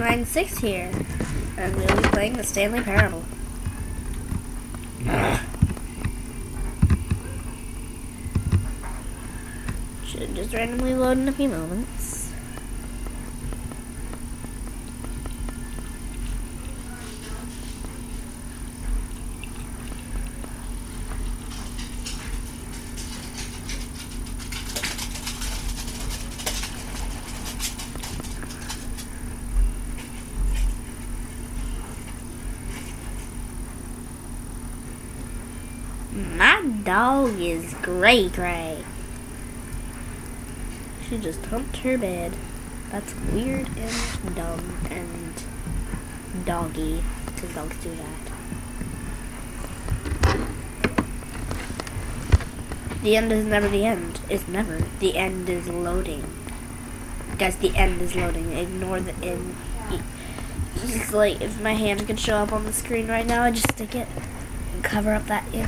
line 6 here, and we'll be playing the Stanley Parable. Should just randomly load in a few moments. My dog is gray. She just humped her bed. That's weird and dumb and doggy, because dogs do that. The end is never the end. It's never. The end is loading. Guys, the end is loading. Ignore the end. It's like, if my hand could show up on the screen right now, I'd just stick it and cover up that E,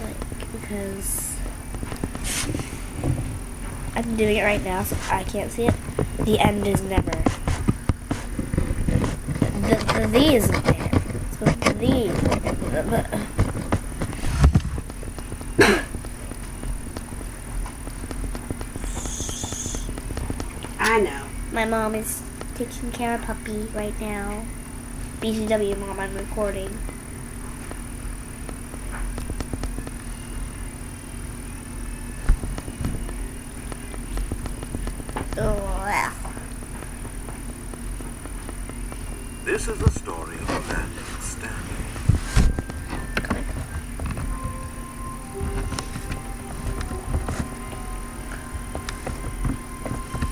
like, because I'm doing it right now, so I can't see it. The end is never. The isn't there. So I know. My mom is taking care of puppy right now. BCW mom, I'm recording. This is the story of a man named Stanley.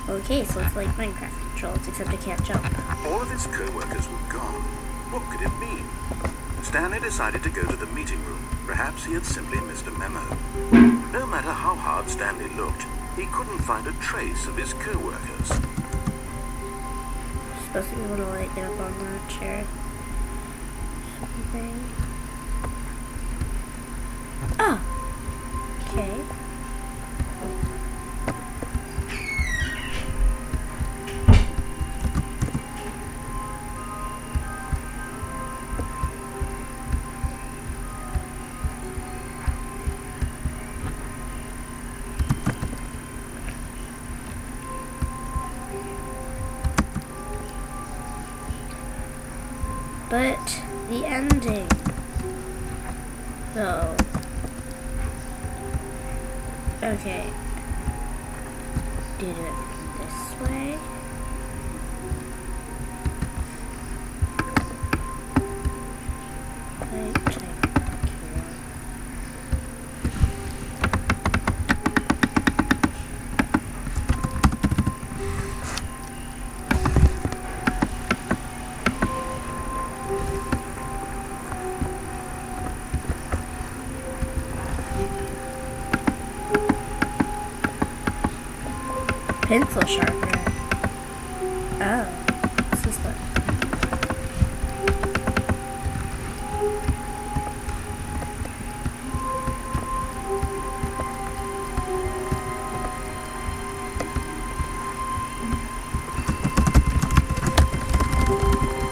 Okay, so it's like Minecraft controls, except I can't jump. All of his co-workers were gone. What could it mean? Stanley decided to go to the meeting room. Perhaps he had simply missed a memo. No matter how hard Stanley looked, he couldn't find a trace of his co-workers. Supposed to be able to like get up on that chair. Something. Oh. Okay. But the ending, though. Okay. Do it this way. Pencil sharpener. Oh, what's this one?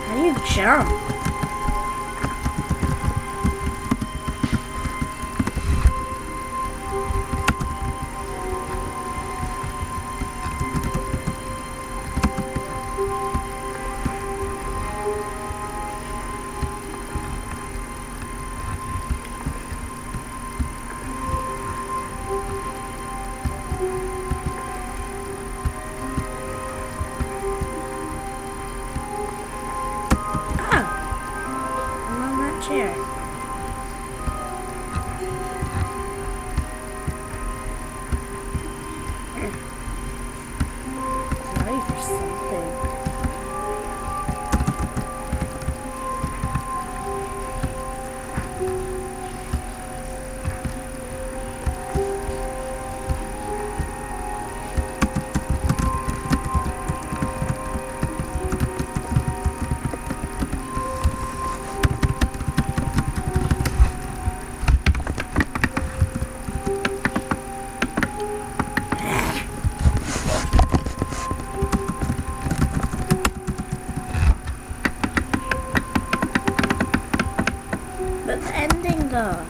How do you jump? Chair. Ready for something. the?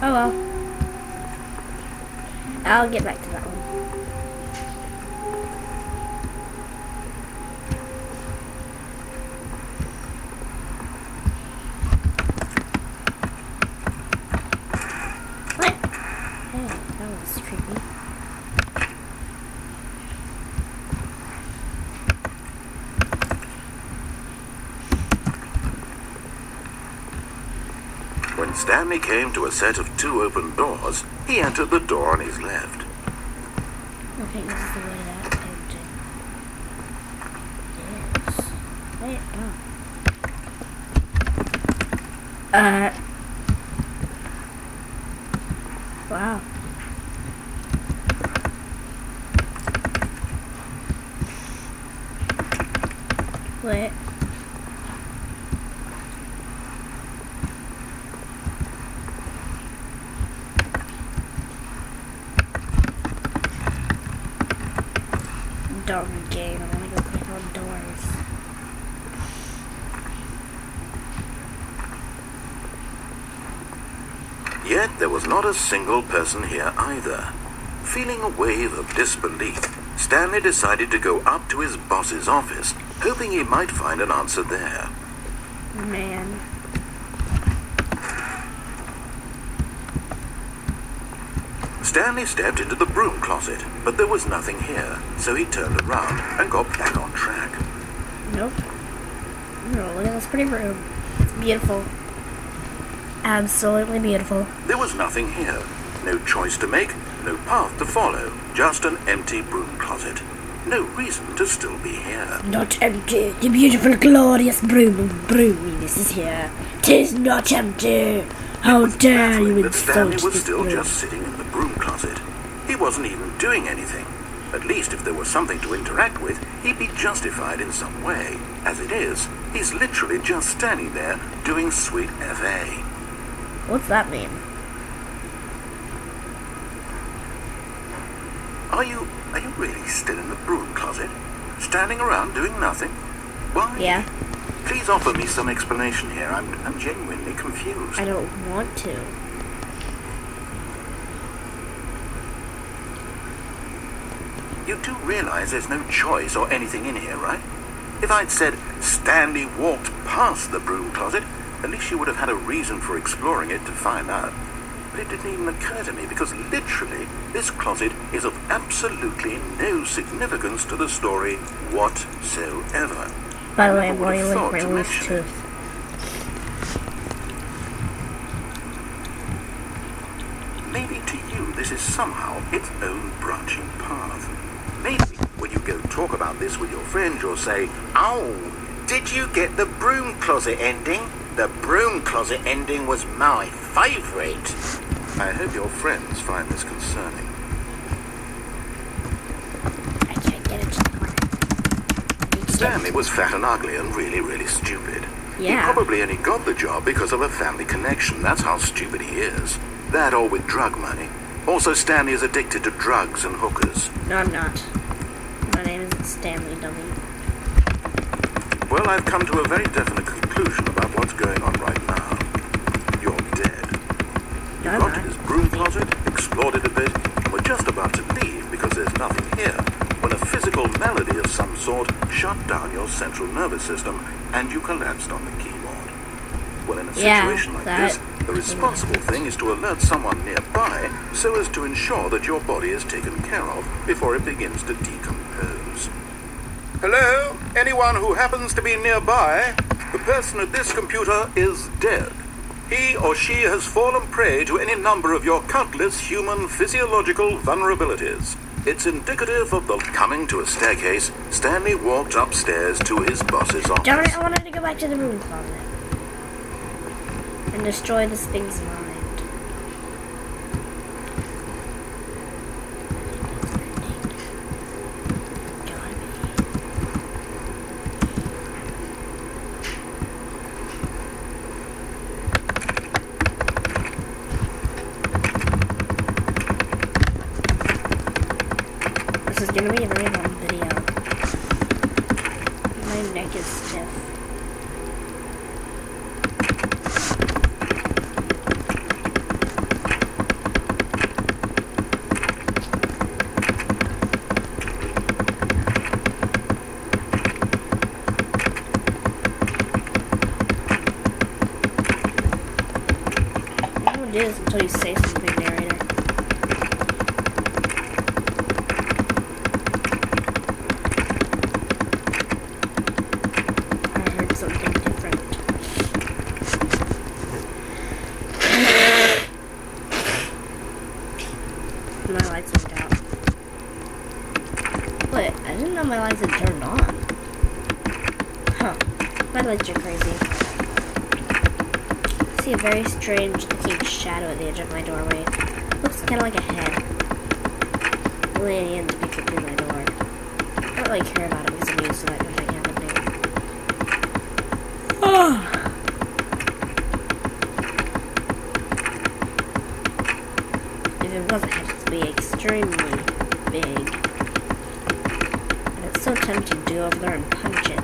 Oh well. I'll get back to that one. What? Hey, that was creepy. When Stanley came to a set of 2 open doors, he entered the door on his left. Okay, this is the way that empty. Yes. Wait, oh. Wow. Wait. Dumb game. I want to go click on doors. Yet there was not a single person here either. Feeling a wave of disbelief, Stanley decided to go up to his boss's office, hoping he might find an answer there. Man. Stanley stepped into the broom closet, but there was nothing here, so he turned around and got back on track. Nope. No, look at this pretty room. It's beautiful. Absolutely beautiful. There was nothing here. No choice to make, no path to follow, just an empty broom closet. No reason to still be here. Not empty. The beautiful, glorious broominess is here. 'Tis not empty. How dare you That Stanley insult was this still room. just sitting in the broom closet. He wasn't even doing anything. At least if there was something to interact with, he'd be justified in some way. As it is, he's literally just standing there doing sweet FA. What's that mean? Are you really still in the broom closet? Standing around doing nothing? Why? Yeah. Please offer me some explanation here. I'm genuinely confused. I don't want to. You do realize there's no choice or anything in here, right? If I'd said Stanley walked past the broom closet, at least you would have had a reason for exploring it to find out. But it didn't even occur to me because literally this closet is of absolutely no significance to the story whatsoever. By the way, I'm Never would going to have lick thought my to loose mention it. tooth. Maybe to you this is somehow its own branching path. Maybe when you go talk about this with your friends, you'll say, "Oh, did you get the broom closet ending? The broom closet ending was my favourite." I hope your friends find this concerning. I can't get it to the corner. Stanley was fat and ugly and really, really stupid. Yeah. He probably only got the job because of a family connection. That's how stupid he is. That or with drug money. Also, Stanley is addicted to drugs and hookers. No, I'm not. My name isn't Stanley, dummy. Well, I've come to a very definite conclusion about what's going on right now. You're dead. You No, I'm got to not. this broom closet, explored it a bit, and were just about to leave because there's nothing here, when a physical malady of some sort shut down your central nervous system and you collapsed on the keyboard. Well, in a situation like this, the responsible thing is to alert someone nearby so as to ensure that your body is taken care of before it begins to decompose. Hello? Anyone who happens to be nearby? The person at this computer is dead. He or she has fallen prey to any number of your countless human physiological vulnerabilities. It's indicative of the coming to a staircase. Stanley walked upstairs to his boss's office. Darn it, I wanted to go back to the room closet. And destroy this thing's mind. mic is stiff. You won't do this until you say something, narrator. I heard something different. My lights went out. Wait, I didn't know my lights had turned on. Huh. My lights are crazy. I see a very strange looking shadow at the edge of my doorway. Looks kind of like a head. Leaning in to peek through my door. I don't really care about it because I'm used to that kind of thing happening. Oh. If it was a head, it would be extremely big. And it's so tempting to go over there and punch it.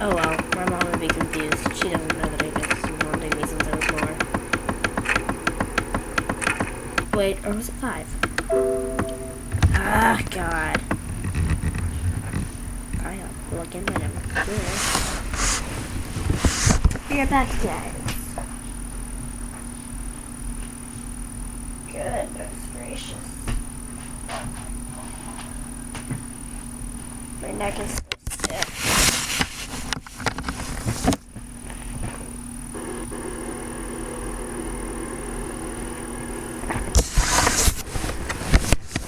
Oh well, my mom would be confused. She doesn't know that I guess she's been wanting me since I was 4. Wait, or was it 5? Ah, God. I have to look in my computer. Be right back, guys. Goodness gracious. My neck is so stiff.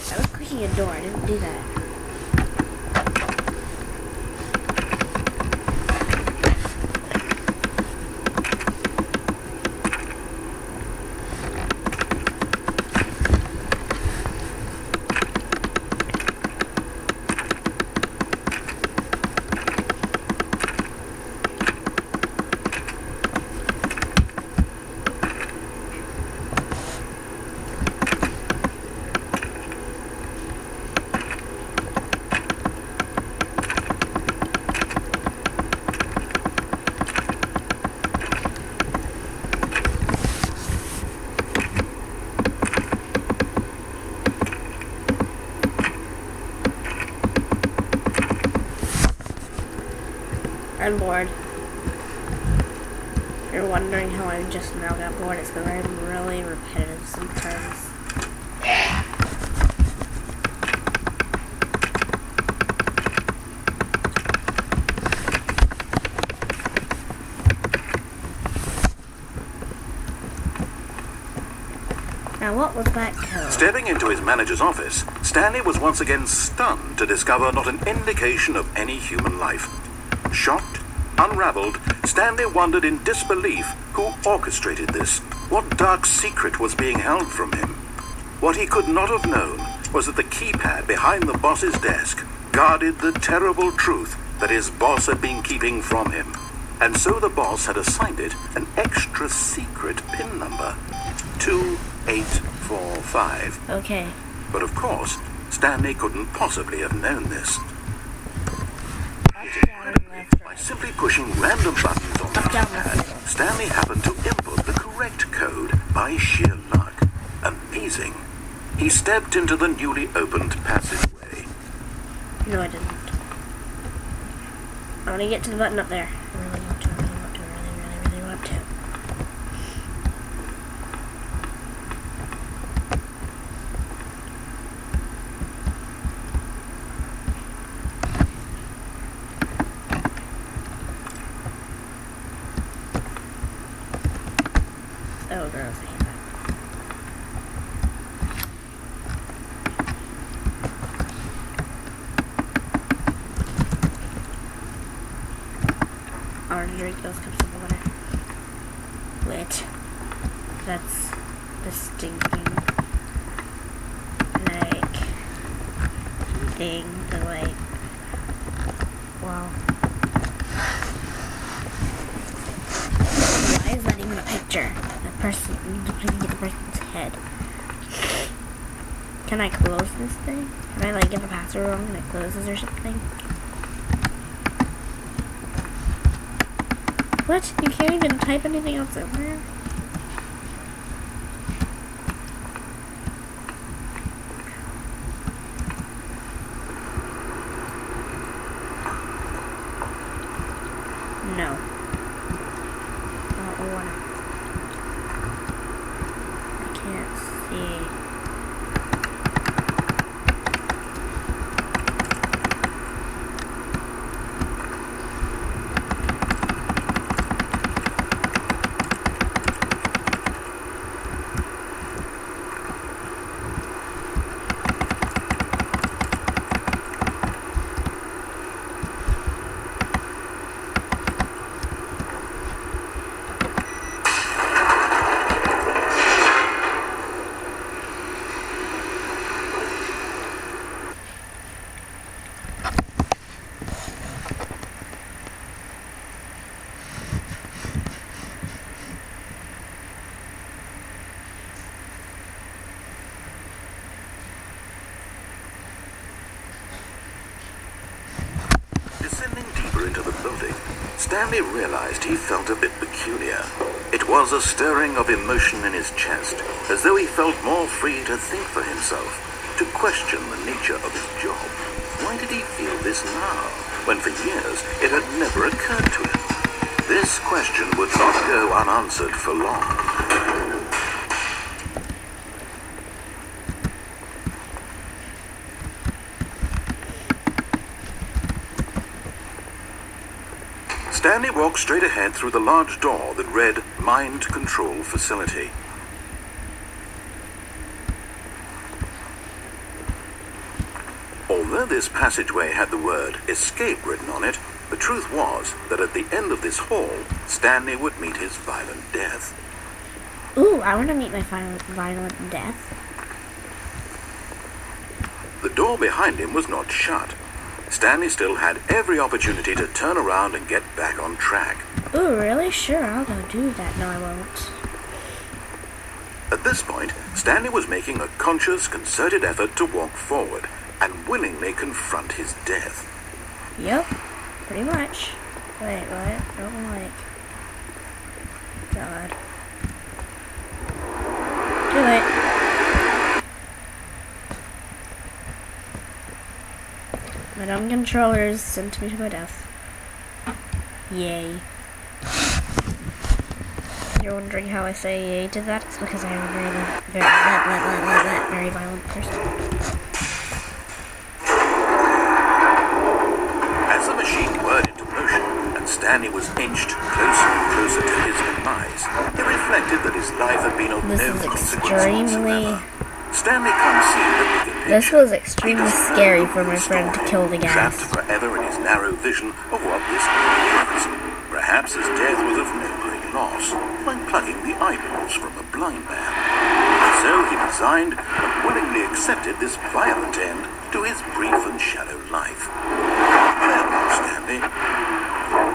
I was clicking a door. I didn't do that. I'm bored. If you're wondering how I just now got bored, it's because I'm really repetitive sometimes. Now what was that code? Stepping into his manager's office, Stanley was once again stunned to discover not an indication of any human life. Shocked, unraveled, Stanley wondered in disbelief who orchestrated this. What dark secret was being held from him? What he could not have known was that the keypad behind the boss's desk guarded the terrible truth that his boss had been keeping from him. And so the boss had assigned it an extra secret PIN number, 2845. Okay. But of course, Stanley couldn't possibly have known this. By simply pushing random buttons on the keypad, Stanley happened to input the correct code by sheer luck. Amazing. He stepped into the newly opened passageway. No, I didn't. I want to get to the button up there. I really want to, really want to. Oh, gross. I hate that. I want to drink those cups of water. Wait. That's the stinking, like, thing. The, like, wow. Why is that even a picture? The person, looking at the person's head. Can I close this thing? Can I, like, give a password wrong and it closes or something? What? You can't even type anything else in there? No. I want to. I can't see. Descending deeper into the building, Stanley realized he felt a bit peculiar. It was a stirring of emotion in his chest, as though he felt more free to think for himself, to question the nature of his job. Why did he feel this now, when for years it had never occurred to him? This question would not go unanswered for long. Stanley walked straight ahead through the large door that read Mind Control Facility. Although this passageway had the word Escape written on it, the truth was that at the end of this hall, Stanley would meet his violent death. Ooh, I want to meet my violent death. The door behind him was not shut. Stanley still had every opportunity to turn around and get back on track. Ooh, really? Sure, I'll go do that. No, I won't. At this point, Stanley was making a conscious, concerted effort to walk forward and willingly confront his death. Yep, pretty much. Wait, what? I don't like... God. Do it. My dumb controllers sent me to my death. Yay. You're wondering how I say yay to that? It's because I am a very violent person. As the machine whirred into motion and Stanley was inched closer and closer to his demise, it reflected that his life had been of no consequence whatsoever. Stanley conceived the bigger picture. This was extremely scary for my friend to kill the gas. Trapped forever in his narrow vision of what this really was. Perhaps his death was of no great loss, like plugging the eyeballs from a blind man. And so he designed and willingly accepted this violent end to his brief and shallow life. Farewell, Stanley.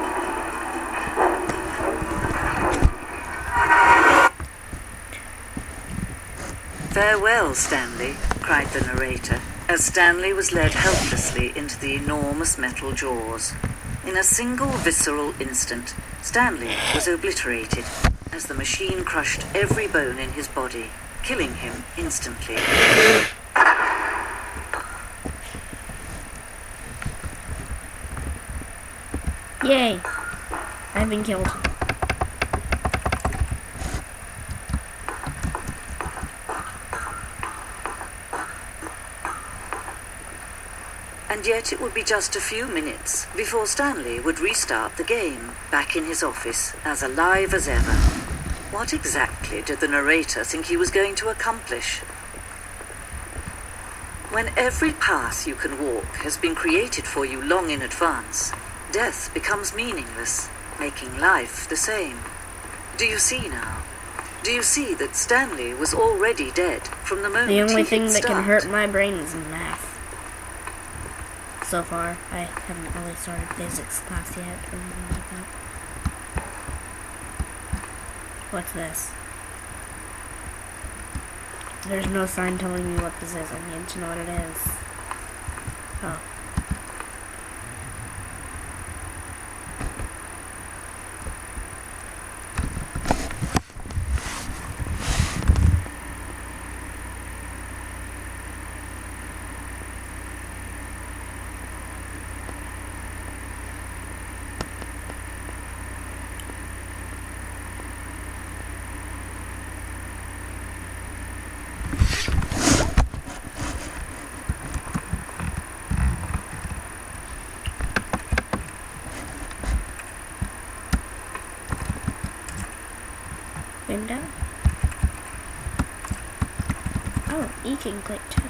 "Farewell, Stanley," cried the narrator, as Stanley was led helplessly into the enormous metal jaws. In a single visceral instant, Stanley was obliterated as the machine crushed every bone in his body, killing him instantly. Yay! I've been killed. And yet it would be just a few minutes before Stanley would restart the game, back in his office, as alive as ever. What exactly did the narrator think he was going to accomplish? When every path you can walk has been created for you long in advance, death becomes meaningless, making life the same. Do you see now? Do you see that Stanley was already dead from the moment The only he thing hit that can start? hurt my brain is math. So far, I haven't really started physics class yet or anything like that. What's this? There's no sign telling me what this is. I need to know what it is. Oh. going down. Oh, E can click too.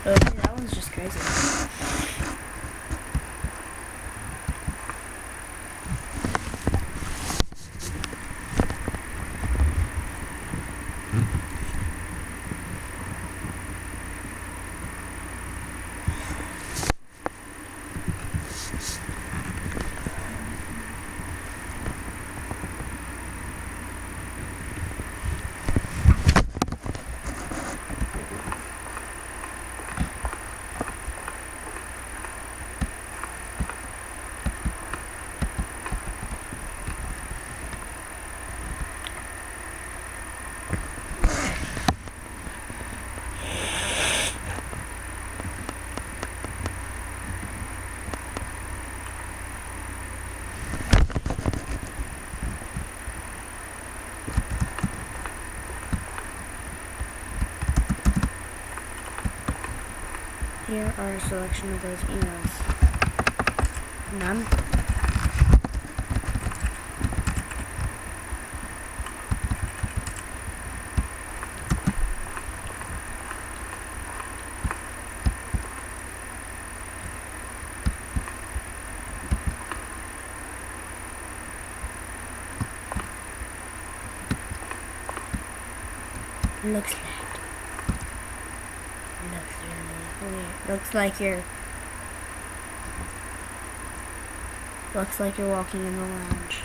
Okay, that one's just crazy. Here are a selection of those emails. None. Looks like. Looks really weird. Looks like you're walking in the lounge.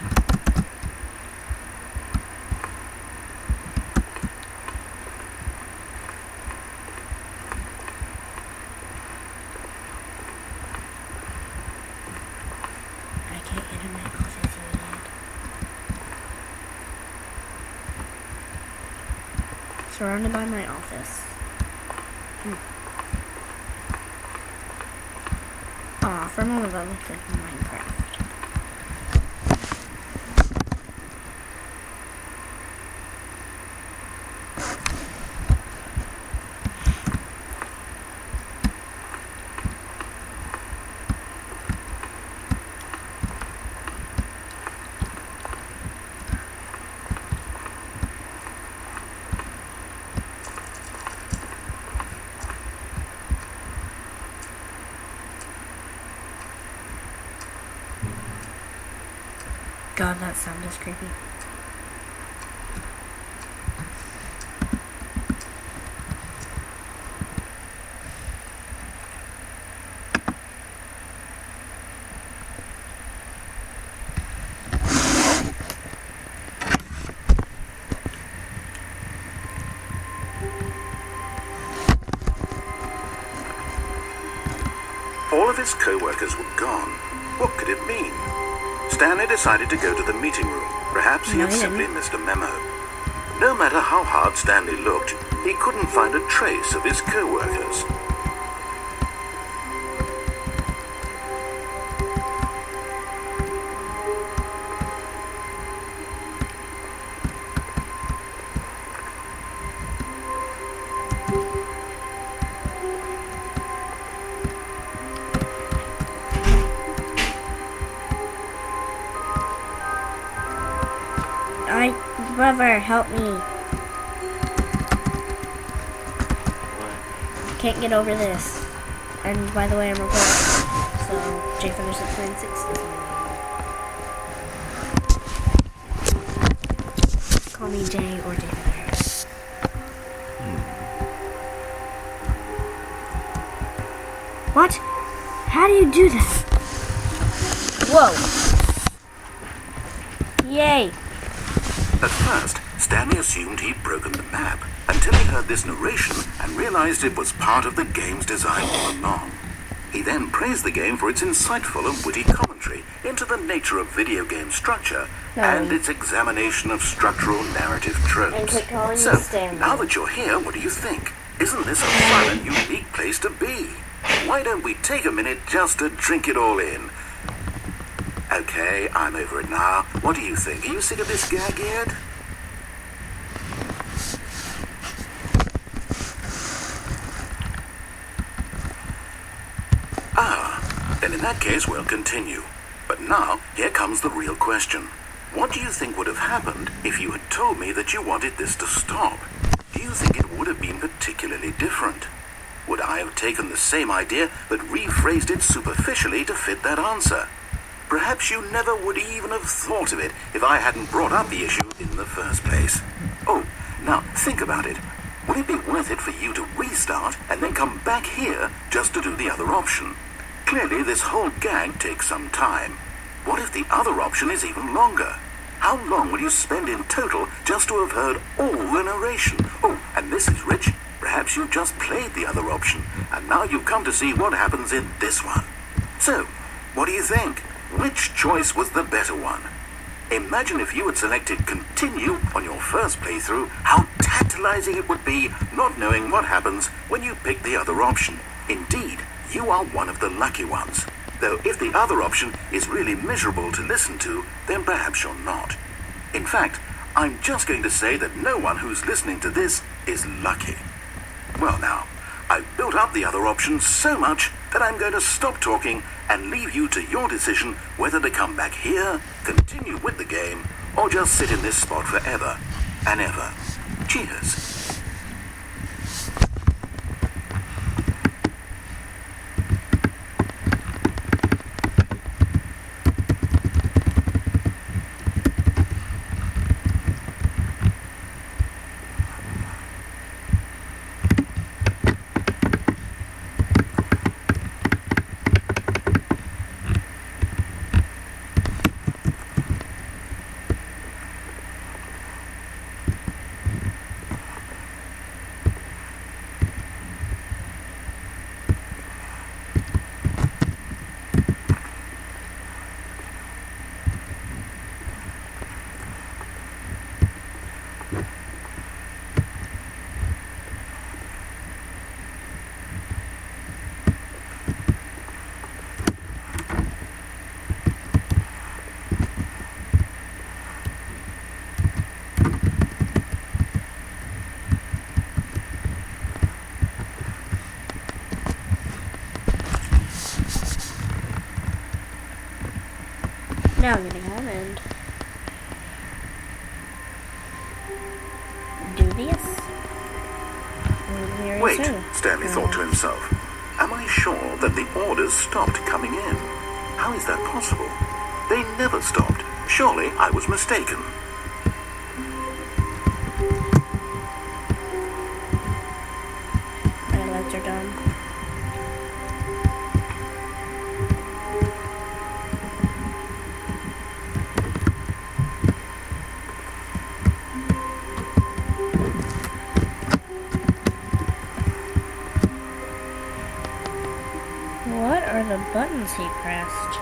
I can't get in my office yet. Surrounded by my office. Aw, for a moment that looks like Minecraft. God, that sound is creepy. All of his co-workers were gone. What could it mean? Stanley decided to go to the meeting room. Perhaps he had simply missed a memo. No matter how hard Stanley looked, he couldn't find a trace of his co-workers. Brother, help me. Can't get over this. And by the way, I'm recording. So, J5696 is my call me Jay or David. What? How do you do that? Whoa. Yay. At first, Stanley assumed he'd broken the map until he heard this narration and realized it was part of the game's design all along. He then praised the game for its insightful and witty commentary into the nature of video game structure and its examination of structural narrative tropes. So, now that you're here, what do you think? Isn't this a fun and unique place to be? Why don't we take a minute just to drink it all in? Okay, I'm over it now. What do you think? Are you sick of this gag yet? Then in that case, we'll continue. But now, here comes the real question. What do you think would have happened if you had told me that you wanted this to stop? Do you think it would have been particularly different? Would I have taken the same idea but rephrased it superficially to fit that answer? Perhaps you never would even have thought of it if I hadn't brought up the issue in the first place. Oh, now think about it. Would it be worth it for you to restart and then come back here just to do the other option? Clearly, this whole gag takes some time. What if the other option is even longer? How long will you spend in total just to have heard all the narration? Oh, and this is Rich. Perhaps you just played the other option, and now you've come to see what happens in this one. So, what do you think? Which choice was the better one? Imagine if you had selected continue on your first playthrough, how tantalizing it would be not knowing what happens when you pick the other option. Indeed, you are one of the lucky ones. Though if the other option is really miserable to listen to, then perhaps you're not. In fact, I'm just going to say that no one who's listening to this is lucky. Well now, I've built up the other option so much that I'm going to stop talking and leave you to your decision whether to come back here, continue with the game, or just sit in this spot forever and ever. Cheers. Now I'm gonna come and do this. Wait, Stanley thought to himself. Am I sure that the orders stopped coming in? How is that possible? They never stopped. Surely I was mistaken. My lights are done. What are the buttons he pressed?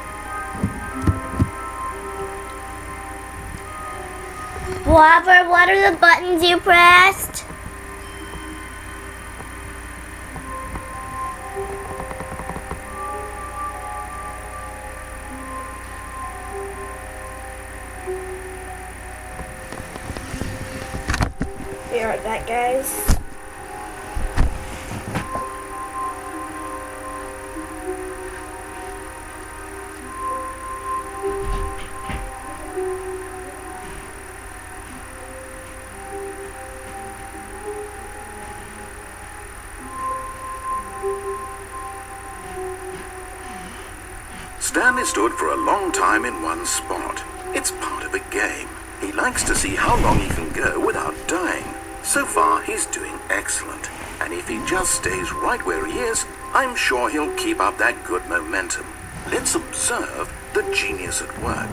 Whopper, what are the buttons you pressed? Be right back, guys. Stanley stood for a long time in one spot. It's part of the game. He likes to see how long he can go without dying. So far, he's doing excellent. And if he just stays right where he is, I'm sure he'll keep up that good momentum. Let's observe the genius at work.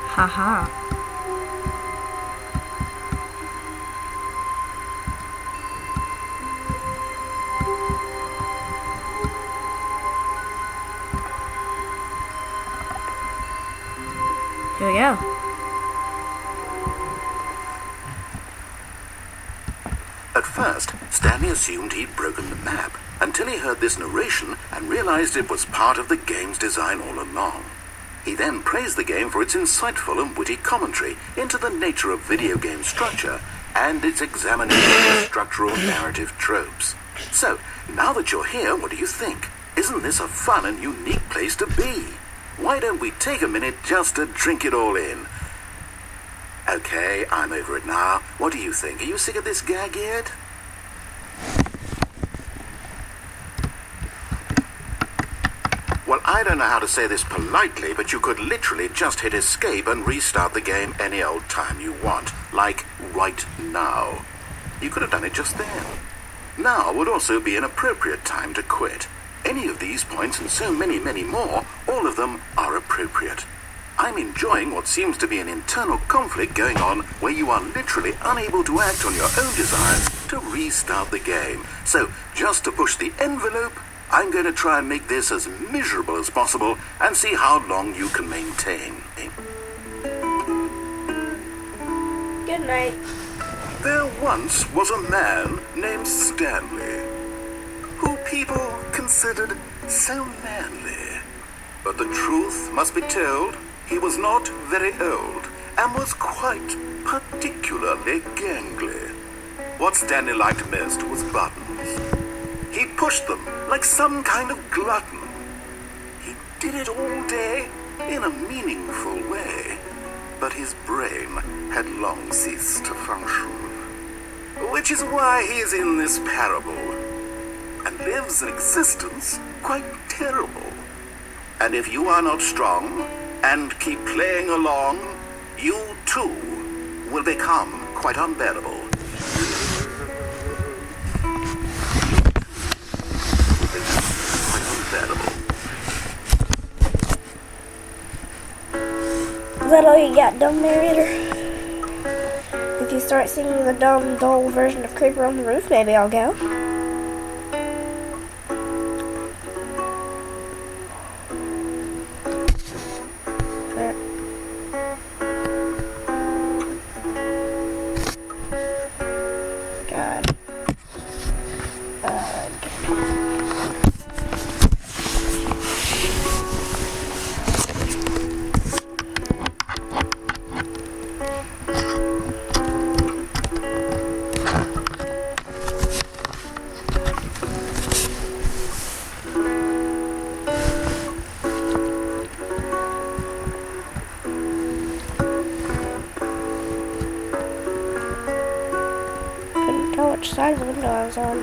Haha. Here we go. At first, Stanley assumed he'd broken the map until he heard this narration and realized it was part of the game's design all along. He then praised the game for its insightful and witty commentary into the nature of video game structure and its examination of structural narrative tropes. So, now that you're here, what do you think? Isn't this a fun and unique place to be? Why don't we take a minute just to drink it all in? Okay, I'm over it now. What do you think? Are you sick of this gag yet? Well, I don't know how to say this politely, but you could literally just hit escape and restart the game any old time you want. Like, right now. You could have done it just then. Now would also be an appropriate time to quit. Any of these points and so many, many more, all of them are appropriate. I'm enjoying what seems to be an internal conflict going on where you are literally unable to act on your own desires to restart the game. So, just to push the envelope, I'm going to try and make this as miserable as possible and see how long you can maintain. Good night. There once was a man named Stanley, who people considered so manly. But the truth must be told, he was not very old and was quite particularly gangly. What Stanley liked most was buttons. He pushed them like some kind of glutton. He did it all day in a meaningful way, but his brain had long ceased to function. Which is why he is in this parable and lives an existence quite terrible. And if you are not strong and keep playing along, you too will become quite unbearable. Is that all you got, dumb narrator? If you start singing the dumb, dull version of Creeper on the Roof, maybe I'll go. God. Couldn't tell which side of the window I was on.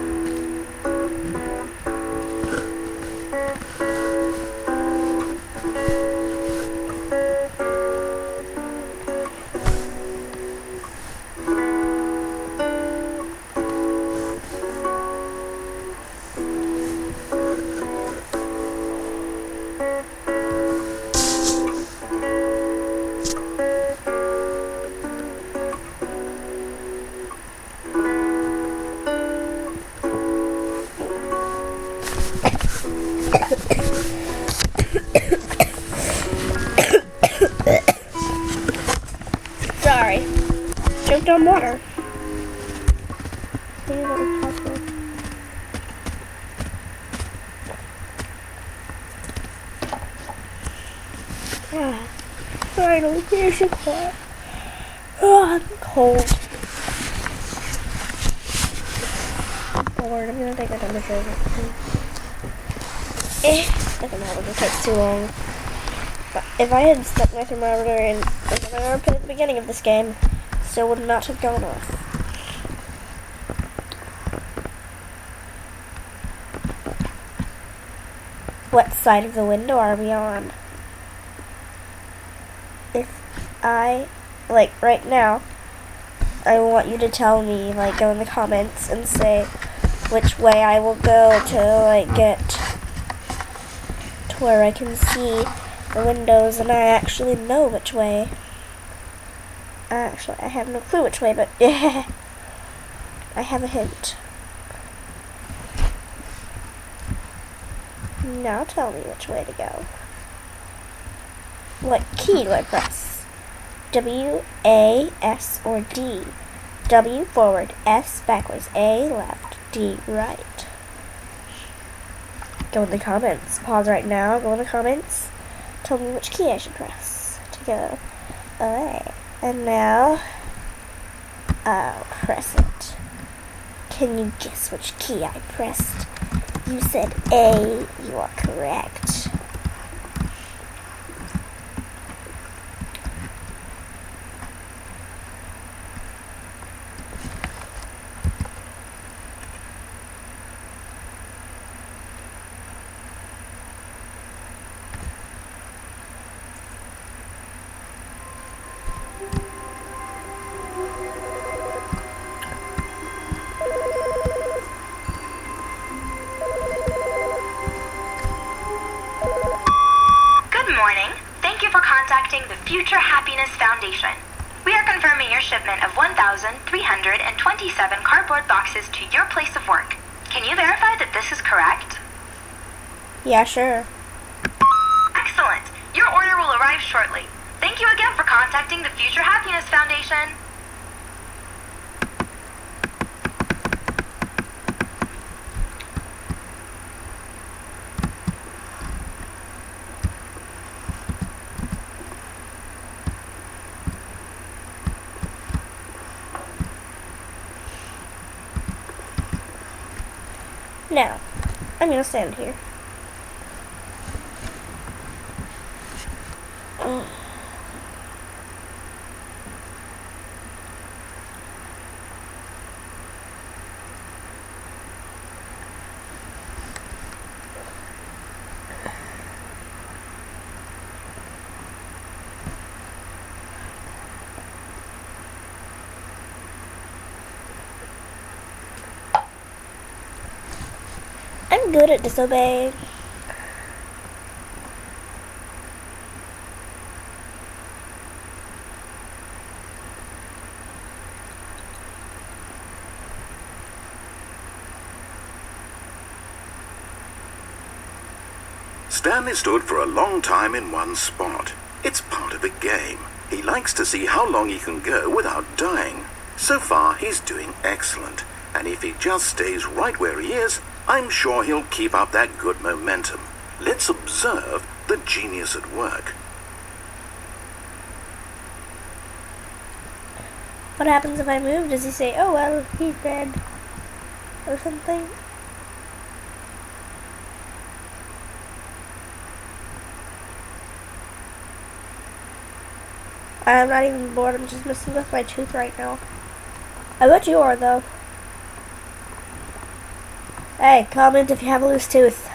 Sorry. Choked on water. Finally, here's your car. Oh, I'm cold. Lord, I'm gonna take a temperature. Doesn't matter, it takes too long. But if I had stuck my thermometer in the thermometer put at the beginning of this game, still would not have gone off. What side of the window are we on? like, right now, I want you to tell me, like, go in the comments and say which way I will go to, like, get to where I can see the windows and I actually know which way. Actually, I have no clue which way, but I have a hint. Now tell me which way to go. What key do I press? W, A, S, or D? W forward, S backwards, A left, D right. Go in the comments. Pause right now, go in the comments. Tell me which key I should press to go away. And now, I'll press it. Can you guess which key I pressed? You said A. You are correct. The Future Happiness Foundation. We are confirming your shipment of 1,327 cardboard boxes to your place of work. Can you verify that this is correct? Yeah, sure. Excellent. Your order will arrive shortly. Thank you again for contacting the Future Happiness Foundation. Now, I'm gonna stand here. I'm good at disobeying. Stanley stood for a long time in one spot. It's part of the game. He likes to see how long he can go without dying. So far, he's doing excellent. And if he just stays right where he is, I'm sure he'll keep up that good momentum. Let's observe the genius at work. What happens if I move? Does he say, oh well, he's dead? Or something? I'm not even bored, I'm just messing with my tooth right now. I bet you are, though. Hey, comment if you have a loose tooth.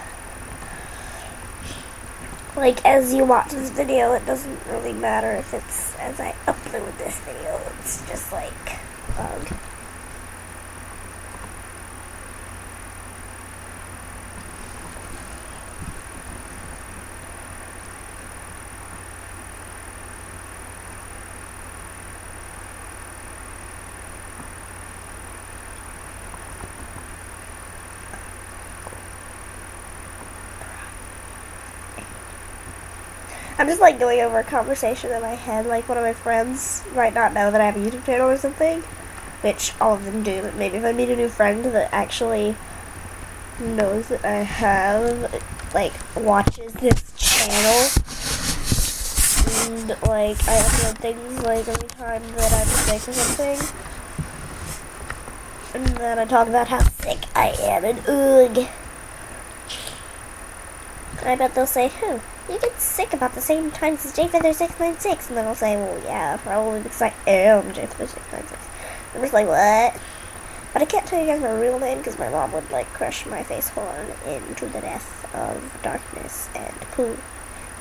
Like, as you watch this video, it doesn't really matter if it's as I upload this video. It's just like, I'm just like going over a conversation in my head. Like, one of my friends might not know that I have a YouTube channel or something, which all of them do, but maybe if I meet a new friend that actually knows that I have, like, watches this channel, and, like, I upload things, like, every time that I'm sick or something, and then I talk about how sick I am, and ugh. I bet they'll say, who? You get sick about the same times as JFeather696, and then I'll say, well, yeah, probably because I am JFeather696. I'm just like, what? But I can't tell you guys my real name because my mom would, like, crush my face horn into the death of darkness and poo.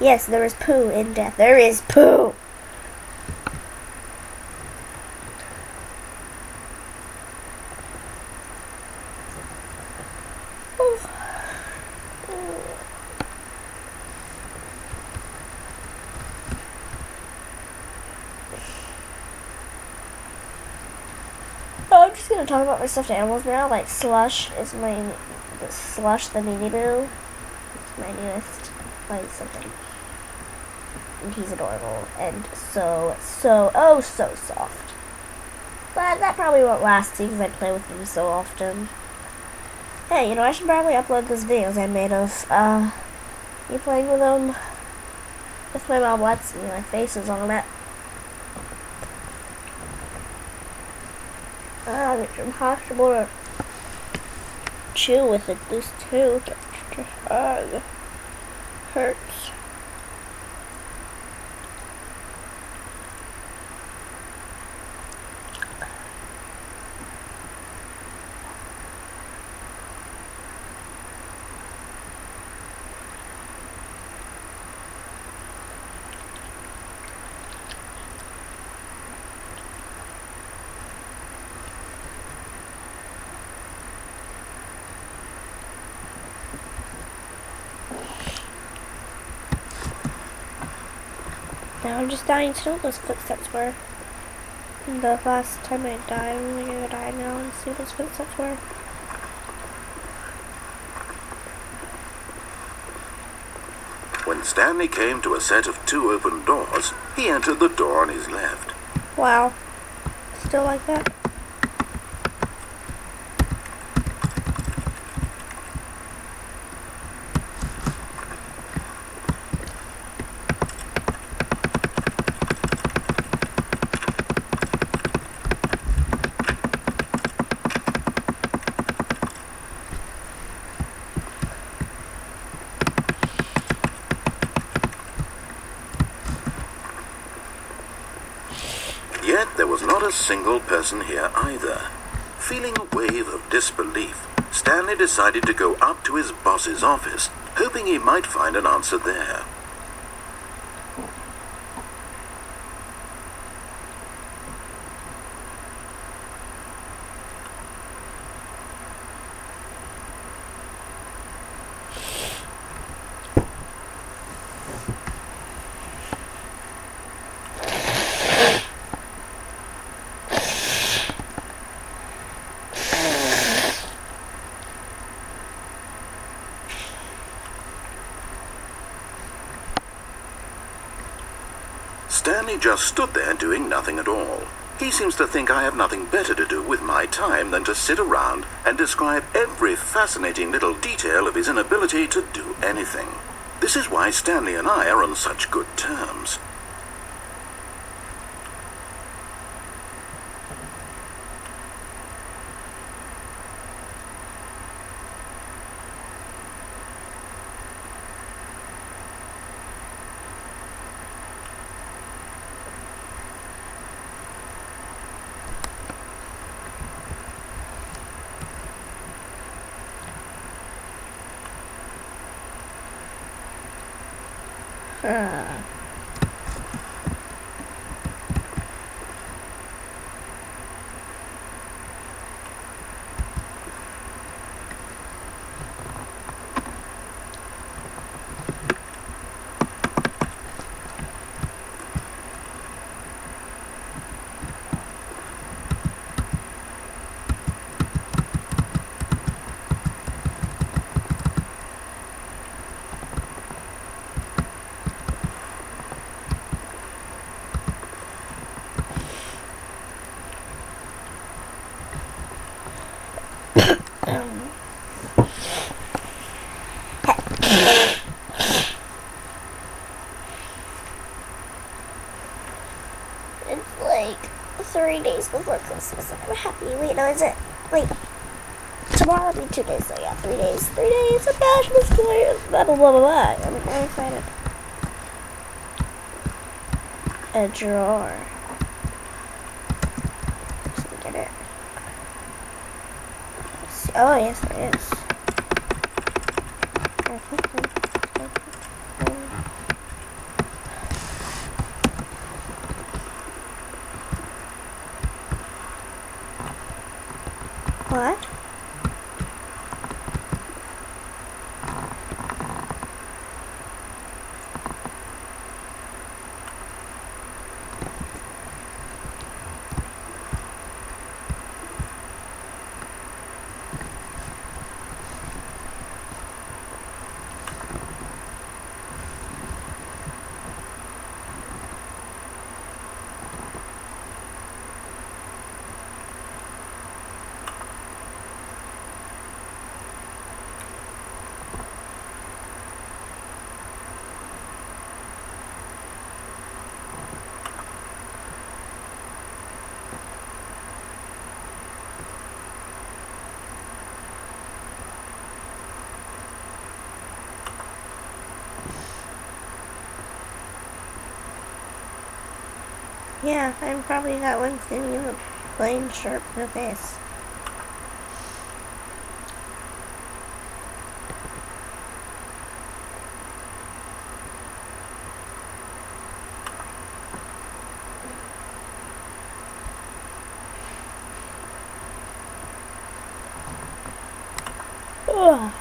Yes, there is poo in death. There is poo! just gonna talk about my stuffed animals now. Like Slush is Slush the Mini Boo. It's my newest like something. And he's adorable and so soft. But that probably won't last because I play with him so often. Hey, I should probably upload those videos I made of me playing with him. If my mom lets me, my face is on it. It's impossible to chew with a loose tooth. It hurts. Now I'm just dying to know what those footsteps were. The last time I died, I'm only gonna die now and see what those footsteps were. When Stanley came to a set of 2 open doors, he entered the door on his left. Wow. Still like that? Yet there was not a single person here either. Feeling a wave of disbelief, Stanley decided to go up to his boss's office, hoping he might find an answer there. Stanley just stood there doing nothing at all. He seems to think I have nothing better to do with my time than to sit around and describe every fascinating little detail of his inability to do anything. This is why Stanley and I are on such good terms. It's like 3 days before Christmas and I'm happy. Wait, no, is it? Wait. Tomorrow will be 2 days, so yeah, 3 days. 3 days of Christmas toys. Blah, blah, blah, blah, blah. I'm excited. A drawer. Just look at it. Oh, yes, there is. What? Yeah, I'm probably that one sitting in the plain shirt in the face. Ugh.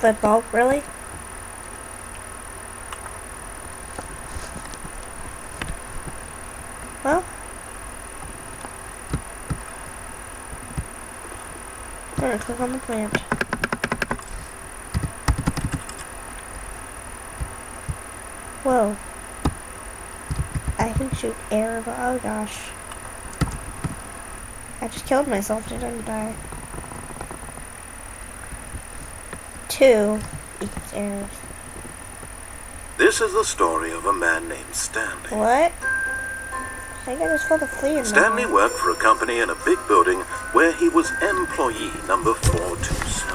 Football, really? Well, I'm gonna click on the plant. Whoa. I can shoot air, but oh gosh. I just killed myself, didn't I? 2 equals arrows. This is the story of a man named Stanley. What? I think I just felt a flea in my Stanley eye. worked for a company in a big building where he was employee number 427.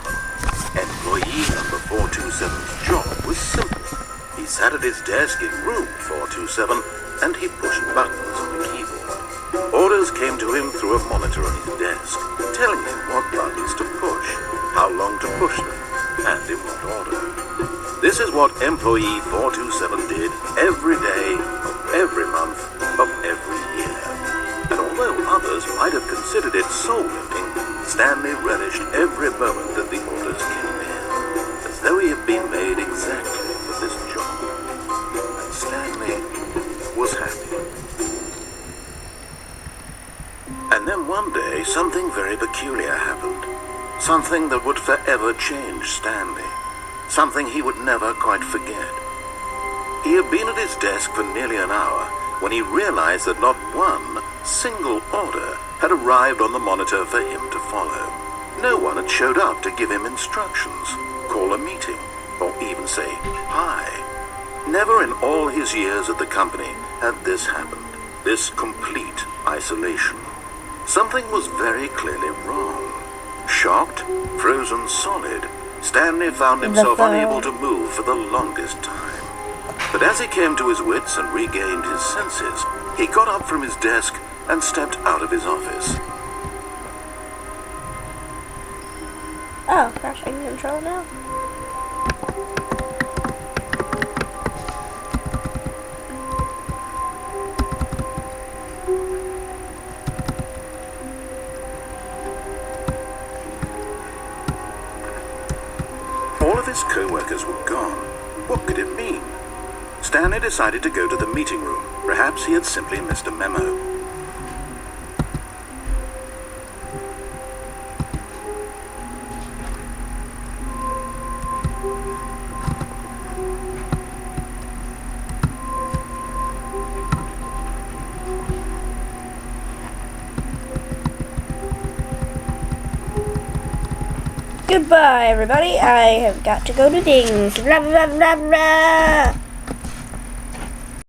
Employee number 427's job was simple. He sat at his desk in room 427 and he pushed buttons on the keyboard. Orders came to him through a monitor on his desk, telling him what buttons to push, how long to push them, and in what order. This is what employee 427 did every day, of every month, of every year. And although others might have considered it soul-lifting, Stanley relished every moment that the orders came in, as though he had been made exactly for this job. And Stanley was happy. And then one day, something very peculiar happened. Something that would forever change Stanley. Something he would never quite forget. He had been at his desk for nearly an hour when he realized that not one single order had arrived on the monitor for him to follow. No one had showed up to give him instructions, call a meeting, or even say hi. Never in all his years at the company had this happened. This complete isolation. Something was very clearly wrong. Shocked, frozen solid, Stanley found himself unable to move for the longest time. But as he came to his wits and regained his senses, he got up from his desk and stepped out of his office. Oh, gosh, I can control it now. All of his co-workers were gone. What could it mean? Stanley decided to go to the meeting room. Perhaps he had simply missed a memo. Goodbye, everybody. I have got to go to Dings. Blah, blah, blah, blah.